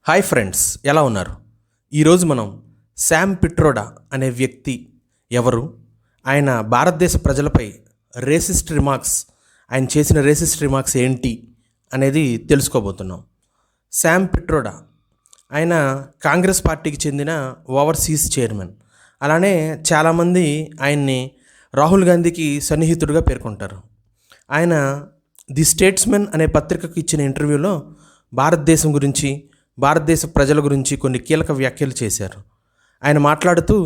Hi friends, ఎలా ఉన్నారు? ఈరోజు మనం శామ్ పిట్రోడా అనే వ్యక్తి ఎవరు, ఆయన భారతదేశ ప్రజలపై ఆయన చేసిన రేసిస్ట్ రిమార్క్స్ ఏంటి అనేది తెలుసుకోబోతున్నాం. శామ్ పిట్రోడా ఆయన కాంగ్రెస్ పార్టీకి చెందిన ఓవర్సీస్ చైర్మన్. అలానే చాలామంది ఆయన్ని రాహుల్ గాంధీకి సన్నిహితుడిగా పేర్కొంటారు. ఆయన ది స్టేట్స్మెన్ అనే పత్రికకు ఇచ్చిన ఇంటర్వ్యూలో భారతదేశం గురించి, భారతదేశ ప్రజల గురించి కొన్ని కీలక వ్యాఖ్యలు చేశారు. ఆయన మాట్లాడుతూ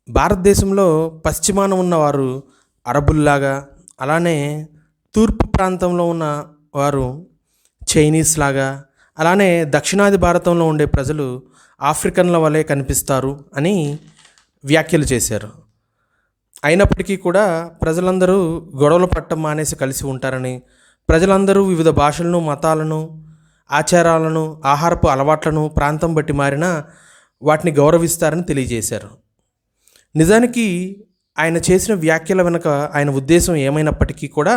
భారతదేశంలో పశ్చిమాన ఉన్నవారు అరబుల్లాగా, అలానే తూర్పు ప్రాంతంలో ఉన్న వారు చైనీస్ లాగా, అలానే దక్షిణాది భారతంలో ఉండే ప్రజలు ఆఫ్రికన్ల వలె కనిపిస్తారు అని వ్యాఖ్యలు చేశారు. అయినప్పటికీ కూడా ప్రజలందరూ గొడవలు పట్టం మానేసి కలిసి ఉంటారని, ప్రజలందరూ వివిధ భాషలను, మతాలను, ఆచారాలను, ఆహారపు అలవాట్లను ప్రాంతం బట్టి మారినా వాటిని గౌరవిస్తారని తెలియజేశారు. నిజానికి ఆయన చేసిన వ్యాఖ్యల వెనుక ఆయన ఉద్దేశం ఏమైనప్పటికీ కూడా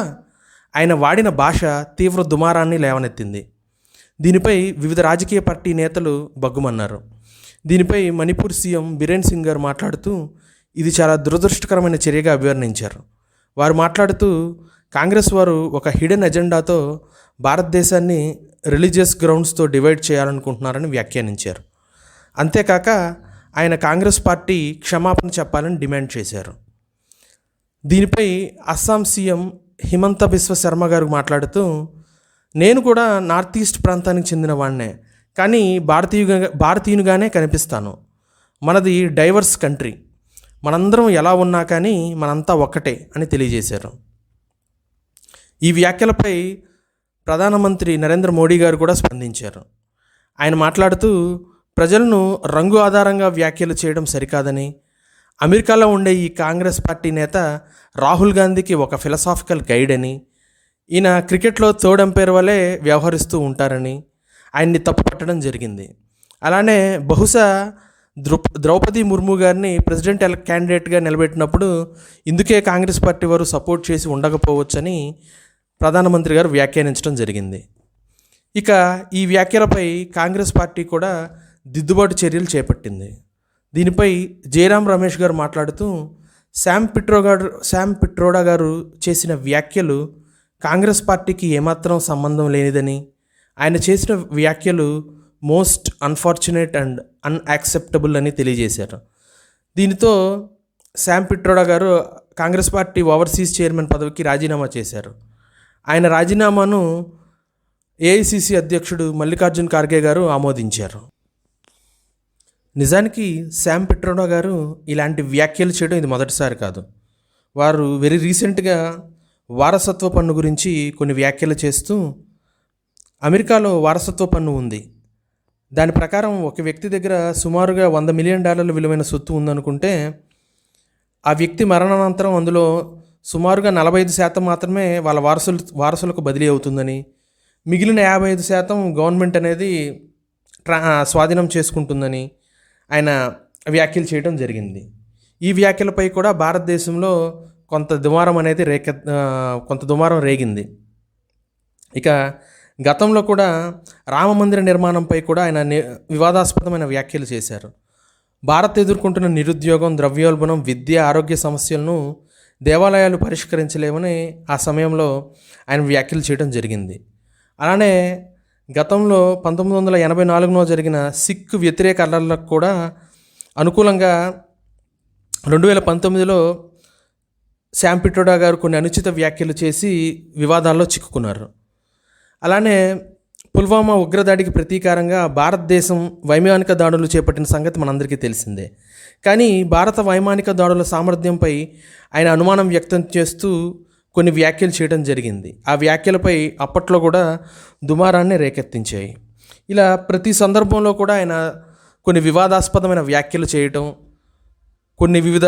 ఆయన వాడిన భాష తీవ్ర దుమారాన్ని లేవనెత్తింది. దీనిపై వివిధ రాజకీయ పార్టీ నేతలు బగ్గుమన్నారు. దీనిపై మణిపూర్ సీఎం బిరేన్ సింగ్ గారు మాట్లాడుతూ ఇది చాలా దురదృష్టకరమైన చర్యగా అభివర్ణించారు. వారు మాట్లాడుతూ కాంగ్రెస్ వారు ఒక హిడెన్ ఎజెండాతో భారతదేశాన్ని రిలీజియస్ గ్రౌండ్స్తో డివైడ్ చేయాలనుకుంటున్నారని వ్యాఖ్యానించారు. అంతేకాక ఆయన కాంగ్రెస్ పార్టీ క్షమాపణ చెప్పాలని డిమాండ్ చేశారు. దీనిపై అస్సాం సీఎం హిమంత బిశ్వ శర్మ గారు మాట్లాడుతూ నేను కూడా నార్త్ ఈస్ట్ ప్రాంతానికి చెందిన వాడినే, కానీ భారతీయునిగానే కనిపిస్తాను. మనది డైవర్స్ కంట్రీ, మనందరం ఎలా ఉన్నా కానీ మనంతా ఒక్కటే అని తెలియజేశారు. ఈ వ్యాఖ్యలపై ప్రధానమంత్రి నరేంద్ర మోడీ గారు కూడా స్పందించారు. ఆయన మాట్లాడుతూ ప్రజలను రంగు ఆధారంగా వ్యాఖ్యలు చేయడం సరికాదని, అమెరికాలో ఉండే ఈ కాంగ్రెస్ పార్టీ నేత రాహుల్ గాంధీకి ఒక ఫిలసాఫికల్ గైడ్ అని, ఈయన క్రికెట్లో థర్డ్ అంపైర్ వలె వ్యవహరిస్తూ ఉంటారని ఆయన్ని తప్పుపట్టడం జరిగింది. అలానే బహుశా ద్రౌపది ముర్ము గారిని ప్రెసిడెంట్ క్యాండిడేట్గా నిలబెట్టినప్పుడు ఇందుకే కాంగ్రెస్ పార్టీ వారు సపోర్ట్ చేసి ఉండకపోవచ్చని ప్రధానమంత్రి గారు వ్యాఖ్యానించడం జరిగింది. ఇక ఈ వ్యాఖ్యలపై కాంగ్రెస్ పార్టీ కూడా దిద్దుబాటు చర్యలు చేపట్టింది. దీనిపై జయరాం రమేష్ గారు మాట్లాడుతూ శామ్ పిట్రోడా గారు చేసిన వ్యాఖ్యలు కాంగ్రెస్ పార్టీకి ఏమాత్రం సంబంధం లేనిదని, ఆయన చేసిన వ్యాఖ్యలు మోస్ట్ అన్ఫార్చునేట్ అండ్ అన్యాక్సెప్టబుల్ అని తెలియజేశారు. దీనితో శామ్ పిట్రోడా గారు కాంగ్రెస్ పార్టీ ఓవర్సీస్ చైర్మన్ పదవికి రాజీనామా చేశారు. ఆయన రాజీనామాను ఏఐసిసి అధ్యక్షుడు మల్లికార్జున్ ఖార్గే గారు ఆమోదించారు. నిజానికి శామ్ పిట్రోడా గారు ఇలాంటి వ్యాఖ్యలు చేయడం ఇది మొదటిసారి కాదు. వారు వెరీ రీసెంట్గా వారసత్వ పన్ను గురించి కొన్ని వ్యాఖ్యలు చేస్తూ అమెరికాలో వారసత్వ పన్ను ఉంది, దాని ప్రకారం ఒక వ్యక్తి దగ్గర సుమారుగా $100 మిలియన్ విలువైన సొత్తు ఉందనుకుంటే ఆ వ్యక్తి మరణానంతరం అందులో సుమారుగా 45% మాత్రమే వాళ్ళ వారసులకు బదిలీ అవుతుందని, మిగిలిన 55% గవర్నమెంట్ అనేది స్వాధీనం చేసుకుంటుందని ఆయన వ్యాఖ్యలు చేయడం జరిగింది. ఈ వ్యాఖ్యలపై కూడా భారతదేశంలో కొంత దుమారం రేగింది. ఇక గతంలో కూడా రామమందిర నిర్మాణంపై కూడా ఆయన వివాదాస్పదమైన వ్యాఖ్యలు చేశారు. భారత్ ఎదుర్కొంటున్న నిరుద్యోగం, ద్రవ్యోల్బణం, విద్య, ఆరోగ్య సమస్యలను దేవాలయాలు పరిష్కరించలేమని ఆ సమయంలో ఆయన వ్యాఖ్యలు చేయడం జరిగింది. అలానే గతంలో 1984లో జరిగిన సిక్ వ్యతిరేక అల్లర్లకు కూడా అనుకూలంగా 2019లో శామ్ పిట్రోడా గారు కొన్ని అనుచిత వ్యాఖ్యలు చేసి వివాదాల్లో చిక్కుకున్నారు. అలానే పుల్వామా ఉగ్రదాడికి ప్రతీకారంగా భారతదేశం వైమానిక దాడులు చేపట్టిన సంగతి మనందరికీ తెలిసిందే. కానీ భారత వైమానిక దాడుల సామర్థ్యంపై ఆయన అనుమానం వ్యక్తం చేస్తూ కొన్ని వ్యాఖ్యలు చేయడం జరిగింది. ఆ వ్యాఖ్యలపై అప్పట్లో కూడా దుమారాన్ని రేకెత్తించాయి. ఇలా ప్రతి సందర్భంలో కూడా ఆయన కొన్ని వివాదాస్పదమైన వ్యాఖ్యలు చేయటం, కొన్ని వివిధ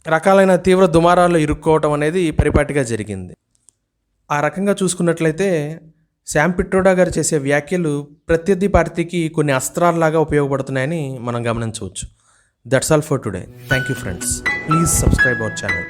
రకాలైన తీవ్ర దుమారాల్లో ఇరుక్కోవటం అనేది పరిపాటిగా జరిగింది. ఆ రకంగా చూసుకున్నట్లయితే శామ్ పిట్రోడా గారు చేసే వ్యాఖ్యలు ప్రత్యర్థి పార్టీకి కొన్ని అస్త్రాల్లాగా ఉపయోగపడుతున్నాయని మనం గమనించవచ్చు. That's all for today. Thank you friends. Please subscribe our channel.